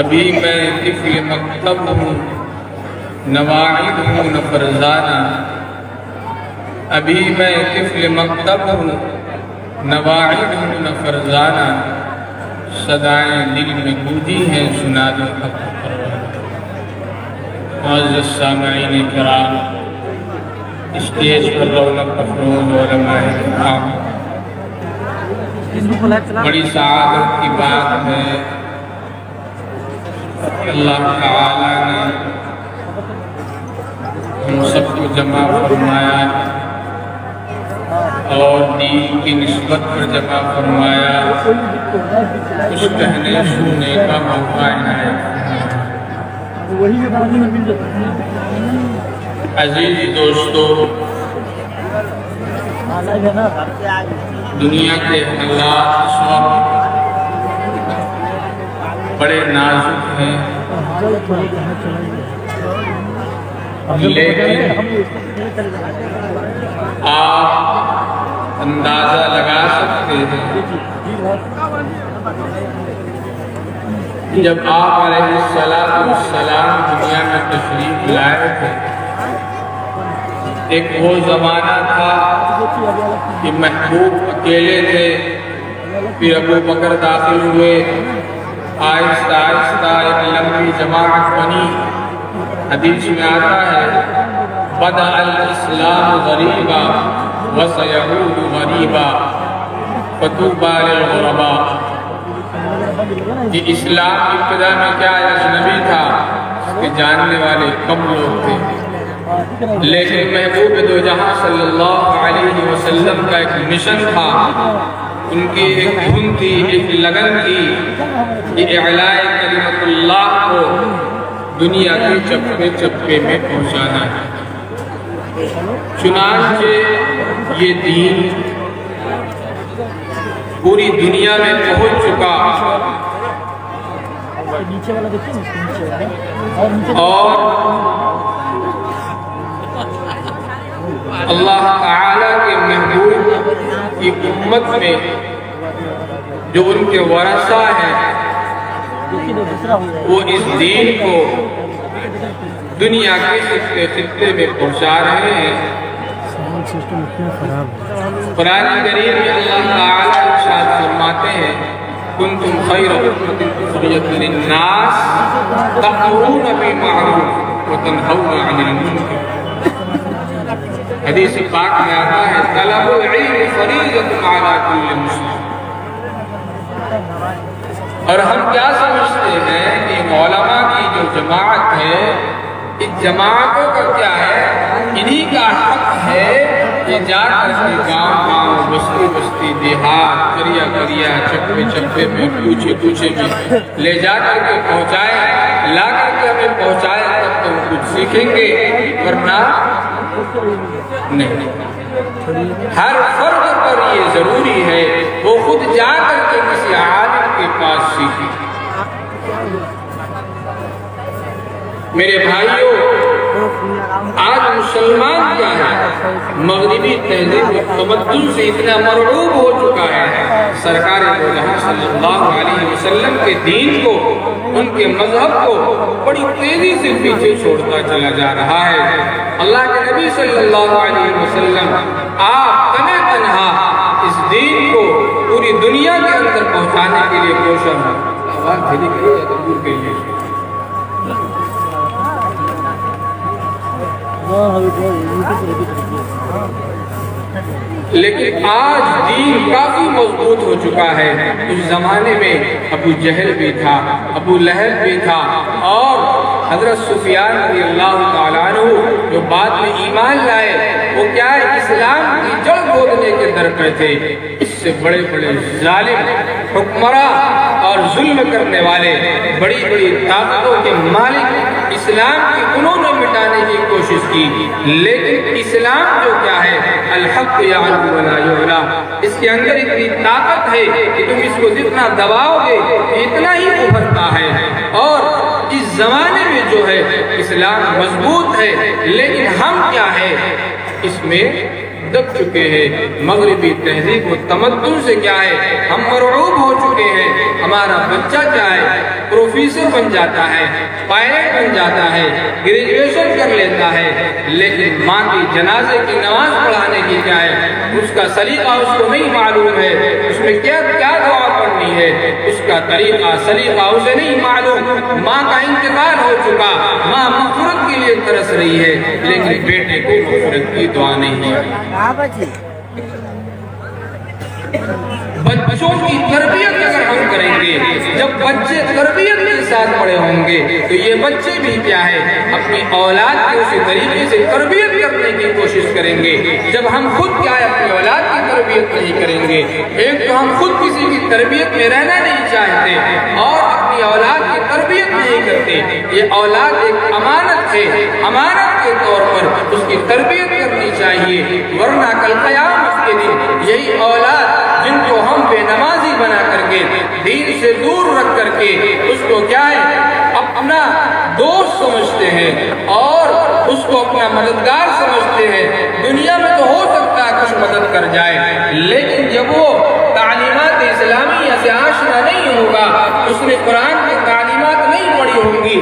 अभी मैं तिफल मकतब हूँ नवाइद हूँ न फरजाना अभी मैं तिफल मकतब हूँ नवाइद हूँ न फरजाना सदाएं दिल में गूंजी हैं सुना दो मुअज़्ज़ज़ सामईन किराम स्टेज पर रौनक अफरोज़ उलमाए किराम बड़ी सआदत की बात है अल्लाह ताला ने हम सबको जमा फरमाया और दीन की निस्बत पर जमा फरमाया कुछ कहने सुनने का मौका इनायत। अजीज दोस्तों, दुनिया के हालात इस वक्त बड़े नाजुक हैं, लेकिन आप अंदाजा लगा सकते हैं जब आप अलैहिस्सलाम दुनिया में तशरीफ लाए थे, एक वो जमाना था कि महबूब अकेले थे, फिर अबू बकर दाखिल हुए, आहिस्ता आहिस्ता एक लंबी जमात बनी। हदीस में आता है बदा अल इस्लाम गरीबा व सयऊदु गरीबा फतूबा लिल गुरबा। कि इस्लाम इब्तिदा में क्या अजनबी था, इसके जानने वाले कम लोग थे, लेकिन महबूब दो जहां सल्लल्लाहु अलैहि वसल्लम का एक मिशन था, उनकी एक धुन थी, एक लगन थी कि इलाए कलिमतुल्लाह को दुनिया के चप्पे चप्पे में पहुंचाना है। चुनांचे ये दीन पूरी दुनिया में पहुंच चुका और अल्लाह ताला के महबूब की उम्मत में जो उनके वरसा हैं वो इस दीन को दुनिया के खित्ते खित्ते में पहुंचा रहे हैं। कुरान करीम में अल्लाह ताला इरशाद फरमाते हैं कुंतुम खैरा उम्मतिन उखरिजत लिन्नास तअमुरूना बिल मारूफ व तनहौना अनिल मुनकर। हदीस पाक में आता है तलबुल इल्म फरीज़तुन अला कुल्लि मुस्लिम। और हम क्या समझते हैं कि उलमा की जो जमात है, इस जमातों का क्या है, इन्हीं का हक है कि जाकर के गाँव बस्ती बस्ती देहात करिया करिया चप्पे चप्पे में पूछे पूछे में ले जाकर के पहुँचाए, ला करके हमें पहुँचाए, तब तो कुछ सीखेंगे, वरना नहीं। हर फर्द पर ये जरूरी है वो खुद जाकर के किसी आलिम के पास सीखे। मेरे भाइयों, आज मुसलमान क्या है, मगरिबी तहजीब तमद्दुन से इतना मरऊब हो चुका है, सरकार सल्लल्लाहु अलैहि वसल्लम के दीन को, उनके मजहब को बड़ी तेजी से पीछे छोड़ता चला जा रहा है। अल्लाह के नबी सल्लल्लाहु अलैहि वसल्लम आप तने तन्हा इस दीन को पूरी दुनिया के अंदर पहुंचाने के लिए कोशिश लेकिन आज दीन काफी मजबूत हो चुका है। उस जमाने में अबू जहल भी था, अबू लहब भी था और हजरत सुफियान रज़ियल्लाहु ताला अन्हु जो बाद में ईमान लाए, वो क्या है, इस्लाम की जड़ खोदने के दर पे थे। इससे बड़े बड़े जालिम हुक्मरां और जुल्म करने वाले, बड़ी बड़ी ताकतों के मालिक इस्लाम की उन्होंने मिटाने की कोशिश की, लेकिन इस्लाम जो क्या है, अल हक़ यअलू वला युअला, इसके अंदर इतनी ताकत है कि तुम इसको जितना दबाओगे इतना ही उभरता है। और इस जमाने में जो है इस्लाम मजबूत है, लेकिन हम क्या है, इसमें दब चुके हैं। मगरिबी तहजीब और तमद्दुन से क्या है, हम मरऊब हो चुके हैं। हमारा बच्चा क्या है, प्रोफेसर बन जाता है, पायलट बन जाता है, ग्रेजुएशन कर लेता है, लेकिन माँ की जनाजे की नमाज पढ़ाने की क्या है, उसका सलीका उसको नहीं मालूम है, उसमें क्या क्या दुआ पढ़नी है, उसका तरीका सलीका उसे नहीं मालूम। माँ का इंतकाल हो चुका, माँ मग़फ़िरत के लिए तरस रही है, लेकिन बेटे को मग़फ़िरत की दुआ नहीं है। बच्चों की तरबियत अगर हम करेंगे, जब बच्चे तरबियत के साथ बड़े होंगे, तो ये बच्चे भी क्या है, अपनी औलाद की उसी तरीके से तरबियत करने की कोशिश करेंगे। जब हम खुद क्या है, अपनी औलाद की तरबियत नहीं करेंगे, एक तो हम खुद किसी की तरबियत में रहना नहीं चाहते और अपनी औलाद की तरबियत नहीं करते। ये औलाद एक अमानत है, अमानत के तौर पर उसकी तरबियत करनी चाहिए, वरना कल क़यामत के दिन यही औलाद जिनको हम बेनमाजी बना करके, दीन से दूर रख करके, उसको क्या है, अपना दोस्त समझते हैं और उसको अपना मददगार समझते हैं। दुनिया में तो हो सकता है कुछ मदद कर जाए, लेकिन जब वो तालीमात इस्लामिया से आशना नहीं होगा, उसने कुरान की तालीमात नहीं पढ़ी होगी,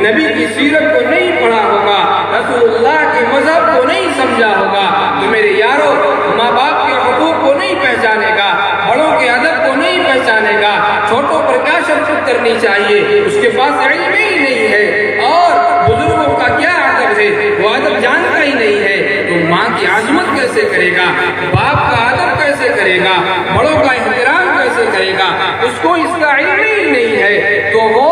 नबी की सीरत को नहीं पढ़ा होगा, रसूलुल्लाह के मजहब को नहीं समझा होगा, तो मेरे यारों, माँ बाप के हुकूक को नहीं पहचानेगा, बड़ों के अदब को नहीं पहचानेगा, छोटों पर क्या शफ़क़त करनी चाहिए, उसके पास इल्म ही नहीं है, और बुजुर्गों का क्या अदब है, वो अदब जानता ही नहीं है, तो माँ की आज़मत कैसे करेगा, बाप का अदब कैसे करेगा, बड़ों का एहतराम कैसे करेगा, उसको इसका इल्म ही नहीं है। तो वो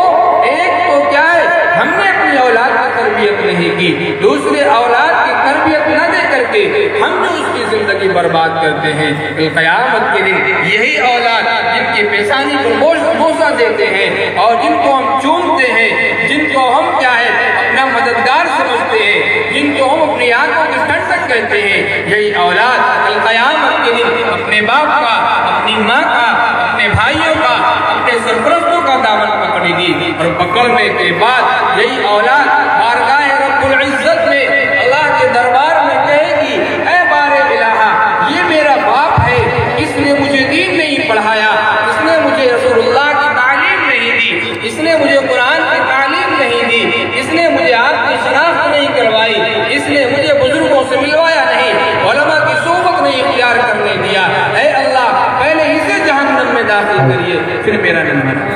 एक तो क्या है, हमने अपनी औलाद की तरबियत नहीं की, दूसरे औलाद की तरबियत न दे करके हम जो उसकी जिंदगी बर्बाद करते हैं, क़यामत के दिन यही औलाद जिनकी पेशानी पर बोसा देते हैं और जिनको हम चूमते हैं, जिनको हम क्या है, अपना मददगार समझते हैं, जिनको हम अपनी आंखों की ठंडक कहते हैं, यही औलाद क़यामत के दिन अपने बाप का, अपनी माँ का, अपने भाइयों का, अपने सरपरस्तों का दामन पकड़ेगी और पकड़ने के बाद यही औलाद बारगाह रब्बुल इज्जत में, अल्लाह के दरबार में कहेगी, ऐ बारे इलाहा, ये मेरा बाप है, इसने मुझे दीन नहीं पढ़ाया, इसने मुझे रसूलुल्लाह की तालीम नहीं दी, इसने मुझे कुरान की तालीम नहीं दी, इसने मुझे आपकी शनाख्त नहीं करवाई, इसने मुझे बुजुर्गों से मिलवाया नहीं, उलमा की सोबत नहीं इख्तियार करने दिया। ऐ अल्लाह, पहले इसे जहन्नम में दाखिल करिए, फिर मेरा नंबर।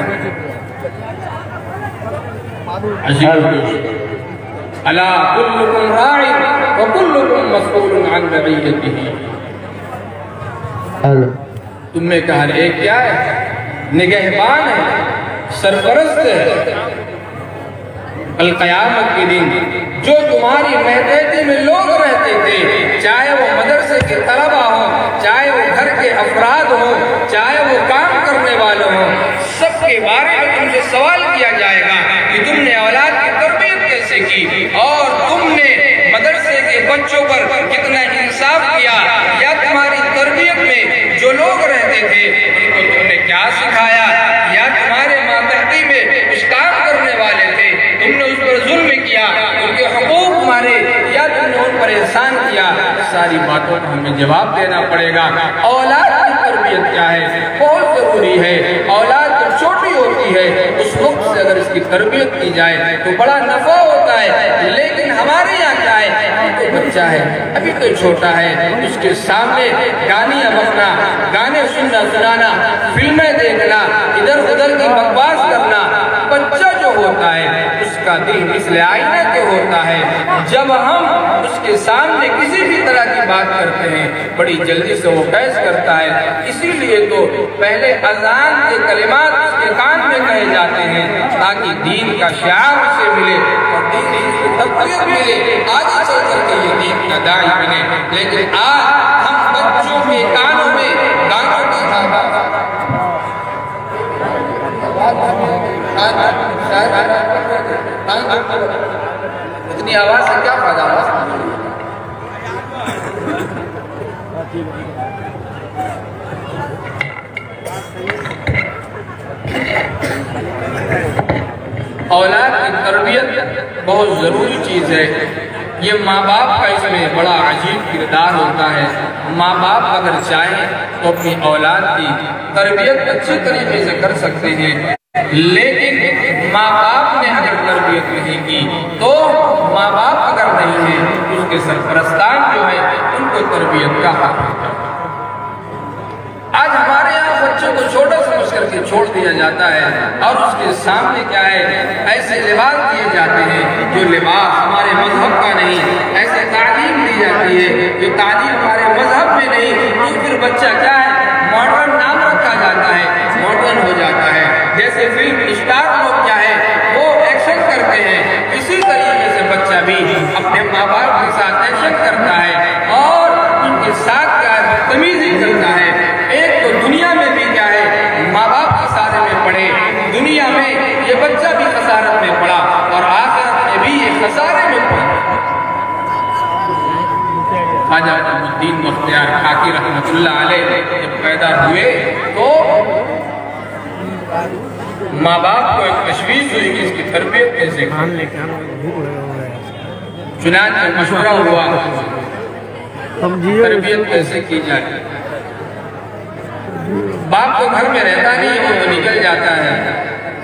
अला कुल्लुकुम राइन व कुल्लुकुम मसऊलुन अन रइयतिही। तुम में का हर एक क्या है, निगहबान है, सरपरस्त है। कल क़यामत के दिन जो तुम्हारी महतहती में लोग रहते थे, चाहे वो मदरसे के तलबा हो, चाहे वो घर के अफराद हो, चाहे वो काम करने वाले हो, सबके बारे में तुमसे सवाल किया जाएगा कि तुमने औलाद की तरबियत कैसे की और तुमने मदरसे के बच्चों पर कितना इंसाफ किया, या तुम्हारी तरबियत में जो लोग रहते थे उनको तुमने क्या सिखाया, या तुम्हारे मातहती में कुछ काम करने वाले थे, तुमने उस पर जुल्म किया, उनके हुकूक मारे, या परेशान किया, सारी बातों का हमें जवाब देना पड़ेगा। औलाद की तरबियत क्या है, बहुत जरूरी है। औलाद जब छोटी होती है उस वक्त से अगर इसकी तरबियत की जाए तो बड़ा नफा होता है। लेकिन हमारे यहाँ क्या है, अभी तो बच्चा है, अभी तो छोटा है, उसके सामने गानियां बकना, गाने सुनना सुनाना, फिल्में देखना, इधर उधर की बकवास करना, बच्चा जो होता है उसका दिल इसलिए आईना के होता है। जब हम उसके सामने किसी भी तरह की बात करते हैं बड़ी जल्दी से वो कैच करता है। इसीलिए तो पहले अज़ान के कलिमात उसके कान में कहे जाते हैं ताकि दीन का शिआर उसे मिले और दीन की तरबियत मिले, आगे चल करके ये दीन का दाई बने। लेकिन आज हम बच्चों के कानों में गानों की इतनी आवाज से क्या फायदा हुआ? औलाद की तरबियत बहुत जरूरी चीज है। ये माँ बाप का इसमें बड़ा अजीब किरदार होता है। माँ बाप अगर चाहें तो अपनी औलाद की तरबियत अच्छी तरीके से कर सकते हैं, लेकिन माँ बाप ने अगर तरबियत नहीं की तो माँ बाप अगर नहीं है उसके सरपरस्तान जो है उनको तरबियत का हक है। आज हमारे यहाँ बच्चों को छोटा समझ करके छोड़ दिया जाता है और उसके सामने क्या है, ऐसे लिबास दिए जाते हैं जो लिबास हमारे मजहब का नहीं, ऐसे तालीम दी जाती है जो तालीम हमारे मजहब में नहीं, तो फिर बच्चा क्या है, मॉडर्न नाम रखा जाता है, मॉडर्न हो जाता है। जैसे फिल्म स्टार लोग क्या है वो एक्शन करते हैं, इसी तरीके से बच्चा भी अपने माँ बाप के साथ एक्शन करता है और उनके साथ क्या है बदतमीजी करता है। एक तो दुनिया में भी क्या है माँ बाप खसारे में पड़े, दुनिया में ये बच्चा भी खसारत में पड़ा और आखिरत में भी ये खसारे में पड़ा। ख्वाजा कुतुबुद्दीन मुख्तियार खाकी रहमतुल्लाह अलैह जब पैदा हुए तो माँ बाप को एक तशवीश हुई कि इसकी तरबियत कैसे चुनांचे मशवरा हुआ तरबियत कैसे की जाए। बाप तो घर में रहता नहीं है, वो तो निकल जाता है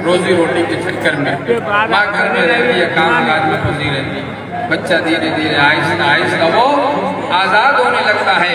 रोजी रोटी के चक्कर में। माँ घर में रहती है, काम काज में फंसी रहती है। बच्चा धीरे धीरे आहिस्ता आहिस्ता वो आजाद होने लगता है।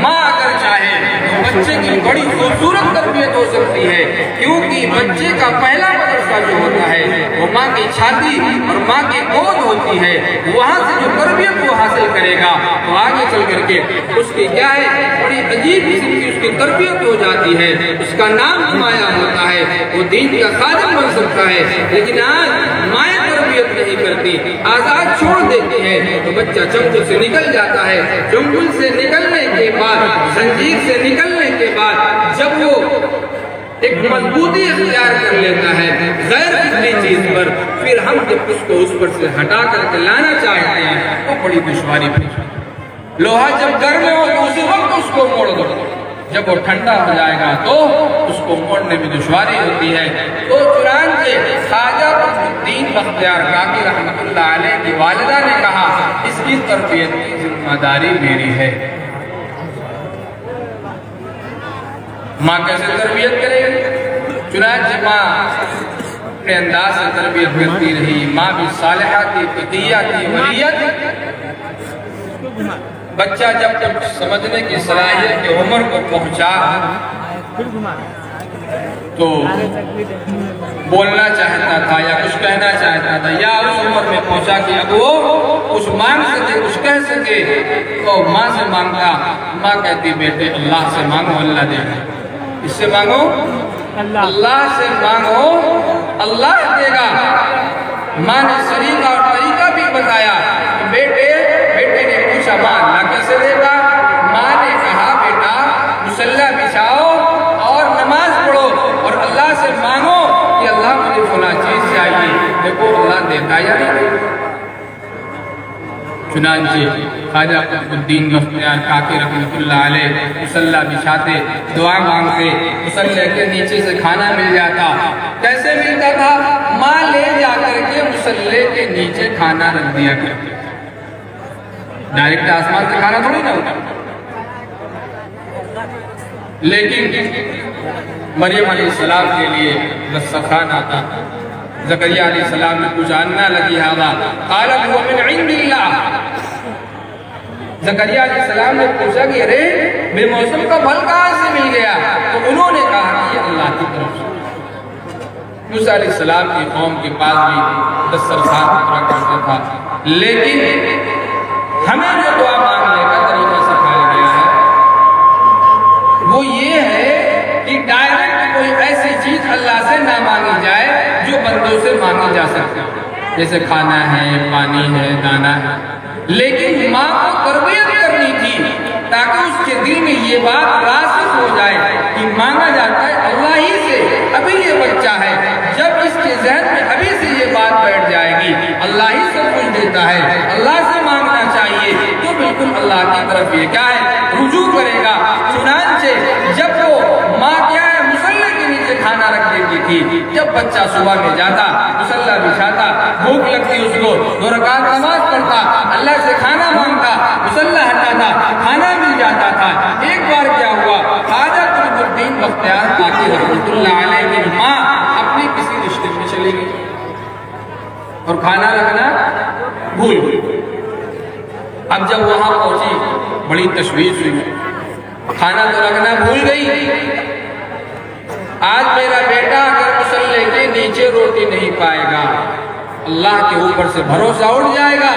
माँ अगर चाहे तो बच्चे की बड़ी खूबसूरत तरबियत हो सकती है, क्योंकि बच्चे का पहला मदरसा जो होता है वो माँ की छाती और माँ की गोद होती है। वहाँ से जो तरबियत वो हासिल करेगा तो आगे चल करके उसकी क्या है बड़ी अजीब किस्म की उसकी तरबियत हो जाती है, उसका नाम नुमाया होता है, वो दीन का खादिम बन सकता है। लेकिन आज माँ तरबियत नहीं करती, आजाद छोड़ देती है तो बच्चा चंगुल से निकल जाता है। चंगुल से निकलने के बाद, जंजीर से निकलने के बाद जब वो एक मजबूती अख्तियार कर लेता है गैर किसी चीज पर, फिर हम जब उसको उस पर से हटा करके लाना चाहते हैं तो बड़ी दुश्वारी पेश। लोहा जब गर्म हो तो उसी वक्त उसको मोड़ दो, जब वो ठंडा हो जाएगा तो उसको मोड़ने में दुश्वारी होती है। तो चुनांचे ख्वाजा कुतुबुद्दीन बख्तियार काकी रहमतुल्लाह अलैह की वालिदा ने कहा इसकी तरबियत की जिम्मेदारी मेरी है। माँ कैसे तरबियत करेगी? चुनांचे माँ अपने अंदाज से तरबियत करती रही। माँ भी सालिहा थी, तकिया थी, वलियत। बच्चा जब तक समझने की सलाहियत की उम्र को पहुंचा तो बोलना चाहता था या कुछ कहना चाहता था, या उस उम्र में पहुंचा कि अब वो कुछ मांग सके, कुछ कह सके, तो माँ से मांगता। माँ कहती बेटे अल्लाह से मांगो, अल्लाह देगा। इससे मांगो, अल्लाह से मांगो, अल्लाह देगा। माँ ने सलीका और तरीका भी बताया। बेटे ने पूछा माँ अल्लाह कैसे देगा? माँ ने कहा बेटा मुसल्ला बिछाओ और नमाज पढ़ो और अल्लाह से मांगो कि अल्लाह मुझे फला चीज चाहिए, देखो अल्लाह देता या नहीं। चुनांचे ख्वाजा कुतुबुद्दीन बख्तियार काकी रहमतुल्लाह अलैह मुसल्ला बिछाते, दुआ मांगते, मुसल्ले के नीचे से खाना मिल जाता। कैसे मिलता था? माँ ले जाकर के मुसल्ले के नीचे खाना रख दिया करती। डायरेक्ट आसमान से खाना थोड़ी ना होता। लेकिन मरियम अलैहिस्सलाम के लिए दस्तरखान आता। ज़करिया अलैहिस्सलाम ने कुछ अन्ना लगी हवा क़ालत हुवा मिन इंदिल्लाह। ज़करिया अलैहिस्सलाम ने पूछा कि अरे बेमौसम का फल कहाँ से मिल गया? तो उन्होंने कहा कि ये अल्लाह की तरफ से। मूसा अलैहिस्सलाम की कौम के पास भी दस्तरखान उतरा करता था, लेकिन हमें जो दुआ मांगने का तरीका सिखाया गया है वो ये है कि डायरेक्ट कोई ऐसी चीज अल्लाह से ना मांगी जाए जो बंदों से मांगी जा सकती है, जैसे खाना है, पानी है, दाना है। लेकिन माँ को तरबियत करनी थी ताकि उसके दिल में ये बात रासिख हो जाए कि मांगा जाता है अल्लाह ही से। अभी ये बच्चा है, जब इसके जहन में अभी से ये बात बैठ जाएगी अल्लाह ही सब कुछ देता है, अल्लाह से मांगना चाहिए, तो बिल्कुल अल्लाह की तरफ ये क्या है रुजू करेगा। चुनांचे जब वो माँ क्या है मुसल्ले के नीचे खाना रख देती थी, जब बच्चा सुबह में जाता मुसल्ला बिछाता, भूख लगती उसको, 2 रकात नमाज पढ़ता, अल्लाह से खाना मांगता, मुसल्ला हटाता, खाना मिल जाता था। एक बार क्या हुआ, ख्वाजा कुतुबुद्दीन बख्तियार काकी रहमतुल्लाह अलैह की माँ अपने किसी रिश्ते में चली गई और खाना रखना भूल गई। अब जब वहां पहुंची बड़ी तशवीश हुई, खाना तो रखना भूल गई। आज मेरा बेटा अगर मुसल्ले के नीचे रोटी नहीं पाएगा अल्लाह के ऊपर से भरोसा उठ जाएगा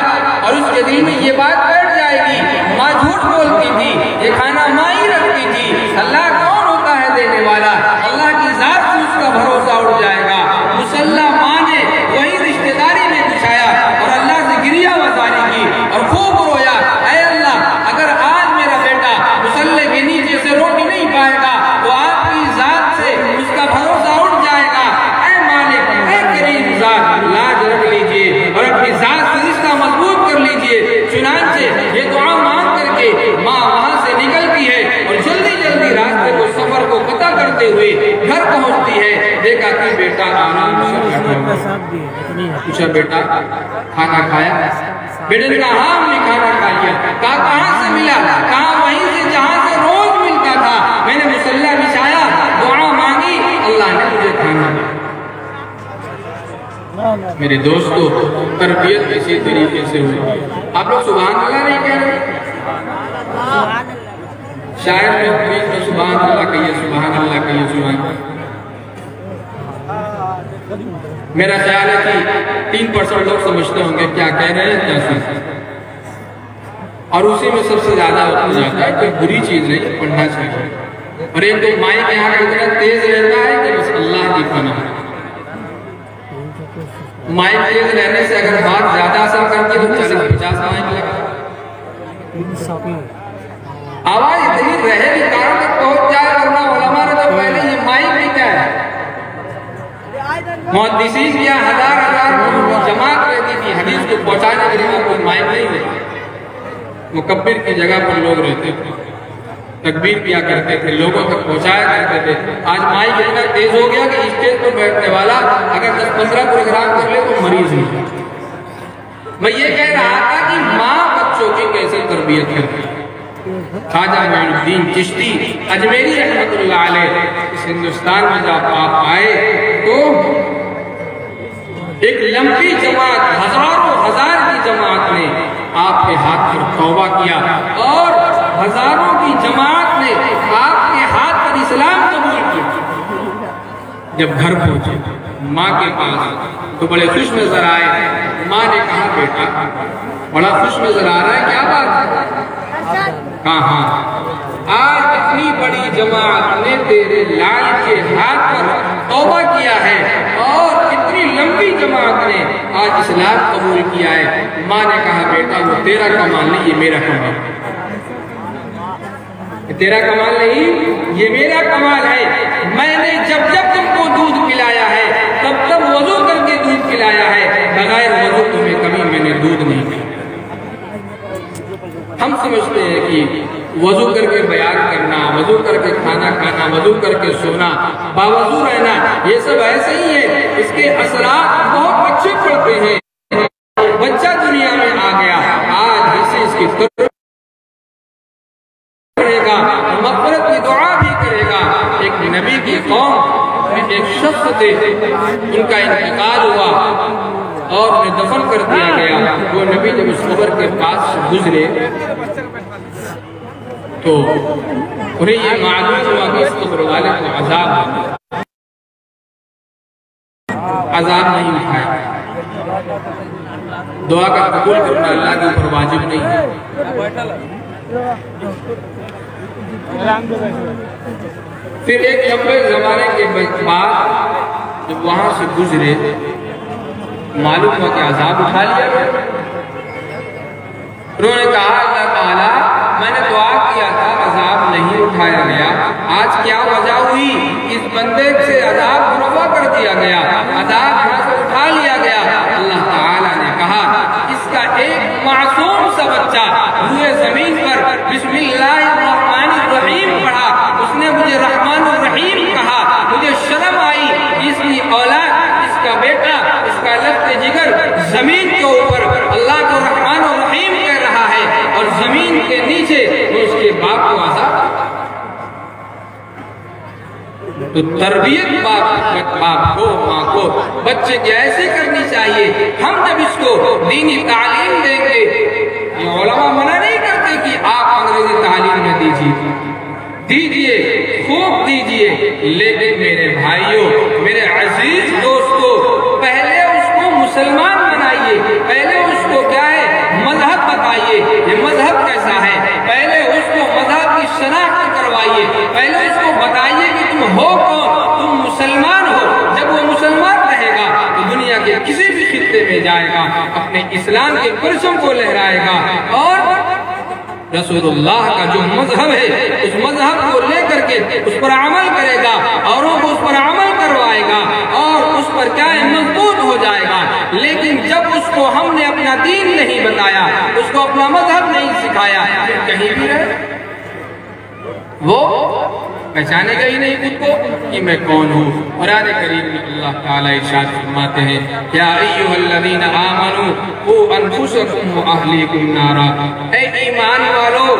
और उसके दिल में ये बात बैठ जाएगी माँ झूठ बोलती थी, ये खाना माँ ही रखती थी, अल्लाह कौन होता है देने वाला, अल्लाह की जात से उसका भरोसा उठ जाएगा। मुसल्ला माँ ने वही रिश्तेदारी में बिछाया और अल्लाह से गिरिया वजारी की और खूब रोया, ऐ अल्लाह अगर आज मेरा बेटा मुसल्ले के नीचे से रोटी नहीं पाएगा तो आपकी जात से उसका भरोसा उठ जाएगा। ऐ मालिक, ऐ करीम जात, लाज रख लीजिए और अपनी जात से रिश्ता मजबूत कर लीजिए। चुनांचे ये दुआ मांग करके माँ वहां से निकलती है और जल्दी जल्दी रास्ते को सफर को पता करते हुए घर पहुंचती है। देखा कि बेटा आराम से बैठा हुआ। पूछा बेटा खाना खाया? बेटे ने कहा हाँ हमने खाना खा लिया। कहा कहाँ से मिला? कहा वहीं से जहाँ से रोज मिलता था, मैंने मुसल्ला बिछाया, दुआ मांगी, अल्लाह ने मुझे खाना दिया। मेरे दोस्तों तरबियत इसी तरीके से हुई। आप लोग सुभान अल्लाह नहीं कह रहे? शायद लोग बीच में सुभान अल्लाह कहिए, सुभान अल्लाह कहिए, सुभान। मेरा ख्याल है कि 3% लोग समझते होंगे क्या कह रहे हैं, क्या सुन, और उसी में सबसे ज्यादा हो जाता है। कोई बुरी चीज नहीं, पढ़ना चाहिए। और एक तो माइक यहाँ का इतना तेज रहता है कि बस अल्लाह की पनाह। माइक तेज रहने से अगर बात ज्यादा असर करती है तो 40-50 माइक लगा। आवाज इतनी रहे कि कानों तक पहुंच जाए, वरना उलमा ने तो पहले ये माइक नहीं क्या है। मुहद्दिसीन की हजार लोगों की जमात रहती थी, हदीस को पहुंचाने के लिए कोई माइक नहीं रहती। मुकब्बिर की जगह पर लोग रहते थे, तकबीर किया करते थे, लोगों तक पहुंचाया करते थे। आज माइक इतना तेज हो गया कि स्टेज पर बैठने वाला अगर 10-15 प्रोग्राम कर ले तो मरीज नहीं। मैं ये कह रहा था कि माँ बच्चों की कैसे तरबियत करती है। ख्वाजा मोइनुद्दीन चिश्ती अजमेरी रहमतुल्लाह अलैह इस हिंदुस्तान में जब आप आए तो एक लंबी जमात, हजारों हजार की जमात ने आपके हाथ पर तौबा किया और हजारों की जमात ने आपके हाथ पर इस्लाम कबूल किया। जब घर पहुंचे माँ के पास तो बड़े खुश नजर आए। माँ ने कहा बेटा बड़ा खुश नजर आ रहा है, क्या बात है? कहा आज इतनी बड़ी जमात ने तेरे लाल के हाथ पर तौबा किया है और इतनी लंबी जमात ने आज इस्लाम कबूल किया है। माँ ने कहा बेटा वो तेरा कमाल नहीं, ये मेरा कमाल है। तेरा कमाल नहीं, ये मेरा कमाल है। मैंने जब जब तुमको दूध पिलाया है तब तब वजू करके दूध पिलाया है, बगैर वजू तुम्हें कभी मैंने दूध नहीं पिलाया। हम समझते हैं कि वजू करके बयान करना, वजू करके खाना खाना, वजू करके सोना, बावजू रहना, ये सब ऐसे ही है। इसके असरात बहुत अच्छे पड़ते हैं। बच्चा दुनिया में आ गया, आज इससे इसकी की कौम में एक शख्स थे, उनका इंतकाल हुआ और उन्हें दफन कर दिया गया। वो नबी जब उस कब्र के पास से गुजरे तो उन्हें ये मालूम हुआ कि इस कब्र वाले को अजाब नहीं उठाया। दुआ का कबूल करना अल्लाह के ऊपर वाजिब नहीं है। फिर एक लंबे जमाने के बाद जब वहां से गुजरे मालूम हुआ कि अजाब उठा लिया। उन्होंने कहा अल्लाह ताला मैंने दुआ किया था अजाब नहीं उठाया गया, आज क्या वजह हुई? इस बंदे से अजाब रफा कर दिया गया, अजाब उठा लिया गया। अल्लाह ताला ने कहा इसका एक मासूम सा बच्चा हुए जमीन पर बिस्मिल्लाहिर्रहमानिर्रहीम पढ़ा, उसने मुझे रहमान रहीम कहा, मुझे शर्म आई, इसकी औलाद, इसका बेटा, इसका लफ्ज़ जिगर जमीन के ऊपर अल्लाह को रहमान रहीम कह रहा है और जमीन के नीचे वो उसके बाप को आजाद। तो तरबियत बाप को, माँ को बच्चे की ऐसी करनी चाहिए। हम जब इसको दीनी तालीम देंगे, ये उलमा मना नहीं करते कि आप अंग्रेजी तालीम में दीजिए, खूब दीजिए, लेकिन मेरे भाइयों, मेरे अजीज दोस्तों, पहले उसको मुसलमान बनाइए, पहले उसको क्या है मजहब बताइए, ये मजहब कैसा है, पहले उसको मजहब की शनाख्त करवाइए, पहले उसको बताइए कि तुम हो कौन, तुम मुसलमान हो। जब वो मुसलमान रहेगा तो दुनिया के किसी भी खित्ते में जाएगा, अपने इस्लाम के परचम को लहराएगा और रसूलुल्लाह का जो मजहब है उस मजहब को लेकर के उस पर अमल करेगा, औरों को उस पर अमल करवाएगा और उस पर क्या है मजबूत हो जाएगा। लेकिन जब उसको हमने अपना दीन नहीं बताया, उसको अपना मजहब नहीं सिखाया, फिर कहीं भी रहे वो पहचानेगा ही नहीं खुद को कि मैं कौन हूँ। कुरान करीम में अल्लाह ताला इरशाद फरमाते हैं या अय्युहल्लज़ीना आमनू क़ू अनफुसकुम व अहलीकुम नारा, ऐ ईमान वालों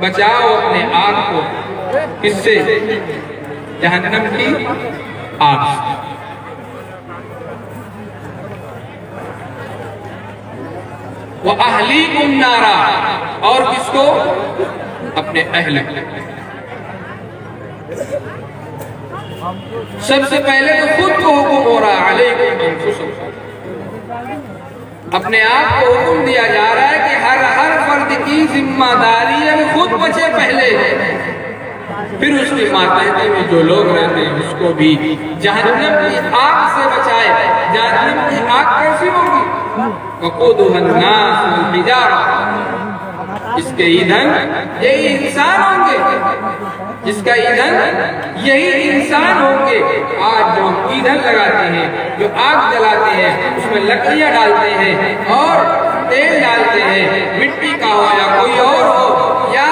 बचाओ अपने आप को, किससे? जहन्नम की आग से। व अहलीकुम नारा, और किसको? अपने अहल। सबसे पहले तो खुद को हुक्म हो रहा है अलैकुम अनफुसकुम, अपने आप को हुक्म दिया जा रहा है कि हर फर्द की जिम्मेदारी है वो खुद बचे पहले, फिर उसके मातहत में जो लोग रहते हैं उसको भी जहन्नम की आग से बचाए। जहन्नम की आग कैसी होगी? वक़ूदुहन नास वल हिजारा, इसके ईंधन यही इंसान होंगे, जिसका ईंधन यही इंसान होंगे। आज जो ईंधन लगाते हैं, जो आग जलाते हैं, उसमें लकड़ियां डालते हैं और तेल डालते हैं, मिट्टी का हो या कोई और हो या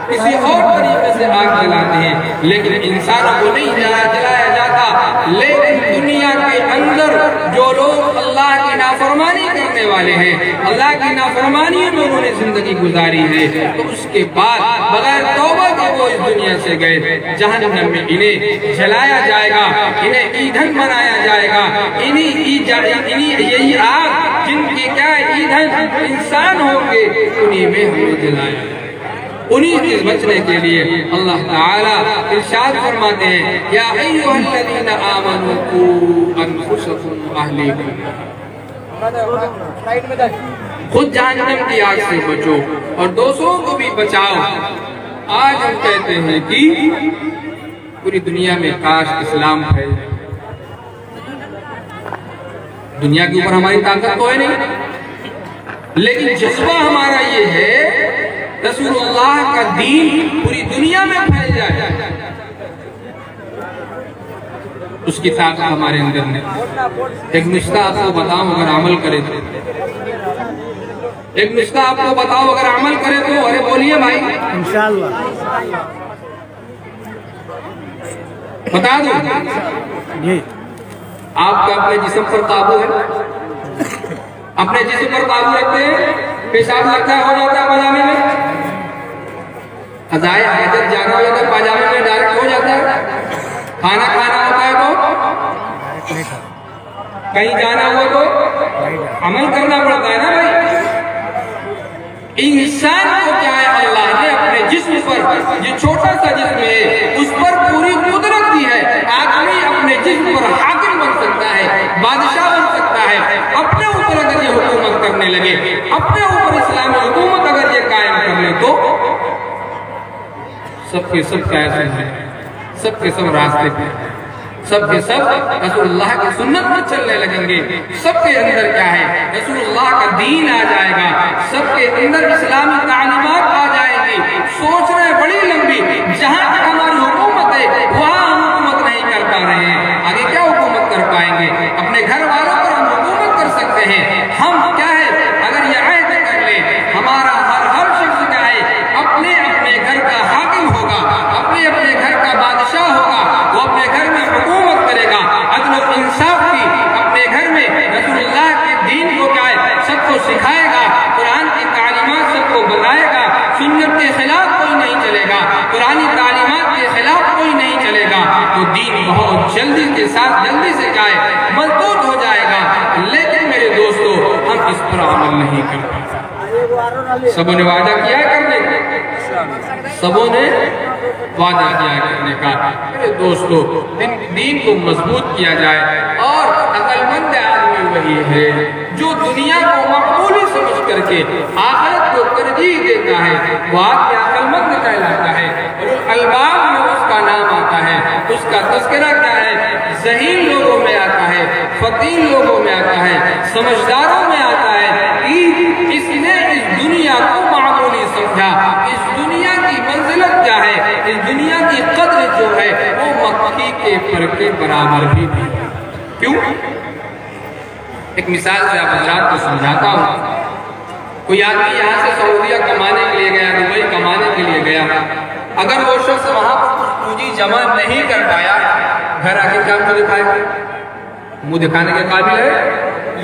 किसी और तरीके से आग जलाते हैं, लेकिन इंसानों को नहीं जलाया जाता। लेकिन दुनिया के अंदर जो लोग अल्लाह की नाफरमानी करने वाले हैं, अल्लाह की नाफरमानी में उन्होंने जिंदगी गुजारी है, तो उसके बाद बगैर तौबा के वो इस दुनिया से गए, जहन्नम में इन्हें जलाया जाएगा, इन्हें ईंधन बनाया जाएगा। यही आग जिनकी क्या ईंधन इंसान होंगे, उन्हीं में हमें जलाया जाएगा। उन्हीं से बचने के लिए अल्लाह ताला इरशाद फरमाते हैं या अय्युहल्लज़ीना आमनू क़ू अनफुसकुम व अहलीकुम, खुद जहन्नम की आग से बचो और दूसरों को भी बचाओ। आज हम कहते हैं कि पूरी दुनिया में काश इस्लाम फैल जाए। दुनिया के ऊपर हमारी ताकत तो है नहीं, लेकिन जज्बा हमारा ये है रसूलुल्लाह का दीन पूरी दुनिया में फैल जाए, उसकी ताकत हमारे अंदर नहीं। एक नुस्खा आपको बताऊं अगर अमल करे तो, एक नुस्खा आपको बताओ अगर अमल करे तो, अरे बोलिए भाई इंशाअल्लाह बता दो। आपका अपने जिस्म पर काबू है, अपने जिस्म पर काबू रखते हैं, पेशाब लगता है हो जाता है बजाने में, क़ज़ाए हाजत जाना हो तो पाजामे में डायरेक्ट हो जाता है, खाना खाना होता है तो, कहीं जाना हुआ तो अमल करना पड़ता है ना भाई। इंसान को क्या है, अल्लाह ने अपने जिस्म पर, ये छोटा सा जिस्म है, उस पर पूरी कुदरत दी है। आदमी अपने जिस्म पर हाकिम बन सकता है, बादशाह बन सकता है। अपने ऊपर अगर ये हुकूमत करने लगे, अपने ऊपर इस्लामी हुकूमत अगर ये कायम कर ले तो सबके सब कैसे हैं, सबके सब रास्ते पे, सबके सब रसूलुल्लाह की सुन्नत में चलने लगेंगे। सबके अंदर क्या है, रसूलुल्लाह का दीन आ जाएगा, सबके अंदर इस्लामी तालीमात आ जाएंगी। सोच रहे हैं बड़ी लंबी, जहां तक हमारी हुकूमत है वहां हम हुकूमत नहीं कर पा रहे हैं, आगे क्या हुकूमत कर पाएंगे। अपने घर वालों पर हम हुकूमत कर सकते हैं, हम क्या है अगर ये आयत कर ले, हमारा हर शख्स क्या है अपने अपने घर का हाकिम होगा, अपने अपने घर का बादशाह होगा, वो अपने घर में हुकूमत करेगा, अदल और इंसाफ की अपने घर में रसूलुल्लाह के दीन को क्या है सबको सिखाएगा, कुरान की तालीमात सबको बताएगा, सुन्नत के खिलाफ कोई नहीं चलेगा, कुरानी तालीमात के खिलाफ कोई नहीं चलेगा, तो दीन बहुत जल्दी के साथ जल्दी से क्या है मजबूत हो जाएगा। लेकिन मेरे दोस्तों हम इस पर अमल नहीं कर पाते। सबों ने वादा किया करने का, सबों ने वादा किया करने का। मेरे दोस्तों दीन को मजबूत किया जाए, और अक्लमंद आदमी वही है जो दुनिया को मकबूली समझ करके आखिरत को तरजीह देता है, वह आदमी अक्लमंद कहलाता है। अलबाब में उसका नाम आता है, उसका तस्करा क्या है ज़हीन लोगों में आता है, फकीर लोगों में आता है, समझदारों में आता है कि इसने इस दुनिया को मामूली समझा। इस दुनिया की मंजिलत क्या है, इस दुनिया की कद्र जो है वो मक्खी के पर के बराबर भी नहीं। क्यों? एक मिसाल से आप हज़रात को समझाता हूँ। कोई आदमी यहाँ से सऊदीया कमाने के लिए गया, दुबई कमाने के लिए गया, अगर वो शख्स वहां पर कुछ पूंजी जमा नहीं कर पाया, घर आके क्या मुंह दिखाएगा? मुंह दिखाने के काबिल है?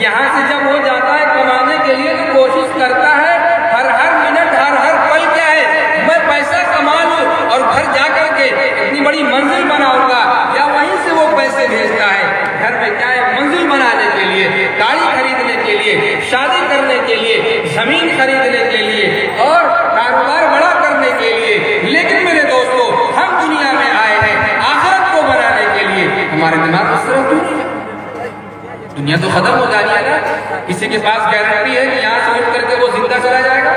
यहाँ से जब वो जाता है कमाने के लिए तो कोशिश करता है हर मिनट हर पल क्या है मैं पैसा कमा लूं और घर जाकर के इतनी बड़ी मंजिल बनाऊंगा, या वहीं से वो पैसे भेजता है घर में क्या है मंजिल बनाने के लिए, गाड़ी खरीदने के लिए, शादी करने के लिए, जमीन खरीदने के लिए और कारोबार बड़ा करने के लिए। लेकिन मेरे दोस्तों हम दुनिया में आए हैं आखिरत को बनाने के लिए, हमारे दिमाग उस तरफ क्यों नहीं? दुनिया तो खत्म हो जानी है ना। किसी के पास गारंटी है कि यहाँ से उठ करके वो जिंदा चला जाएगा?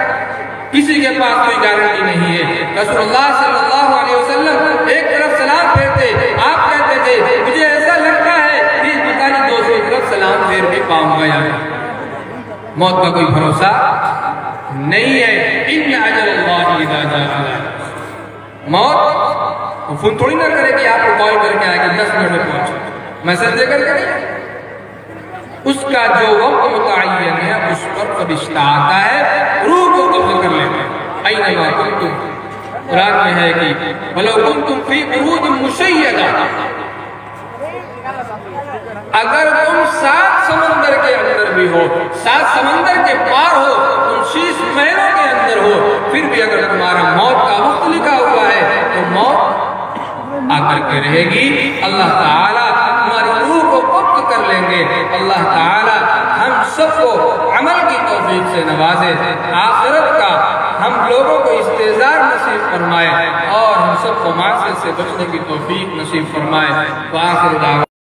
किसी के पास कोई गारंटी नहीं है। रसूलुल्लाह सल्लल्लाहु अलैहि वसल्लम एक तरफ सलाम फेरते, आप कहते थे मुझे ऐसा लगता है कि पता नहीं दूसरी तरफ सलाम फेर के पाऊंगा यार। मौत का कोई भरोसा नहीं है। इन्न अजलल्लाहि इज़ा जाअ, मौत फोन थोड़ी ना करे कि आपको कॉल करके आएगी 10 मिनट में पहुंचे, मैसेज देकर के उसका जो वक्त मुतअय्यन है उस पर फरिश्ता आता है, रूह को कब्ज़ कर लेता है। ऐनमा कुंतुम, कुरान में है कि वलो कुंतुम फी बुरूजिन मुशय्यदा, अगर तुम 7 समंदर के अंदर भी हो, 7 समंदर के पार हो, तुम शीश महलों के अंदर हो, फिर भी अगर तुम्हारा मौत का वक्त लिखा हुआ है तो मौत आकर के रहेगी। अल्लाह ताला हमारी रूह को कब्ज़ कर लेंगे। अल्लाह ताला हम सबको अमल की तौफीक से नवाजे, आखिरत का हम लोगों को इस्तेज़ार नसीब फरमाए और हम सबको मासियत से बचने की तौफीक नसीब फरमाए।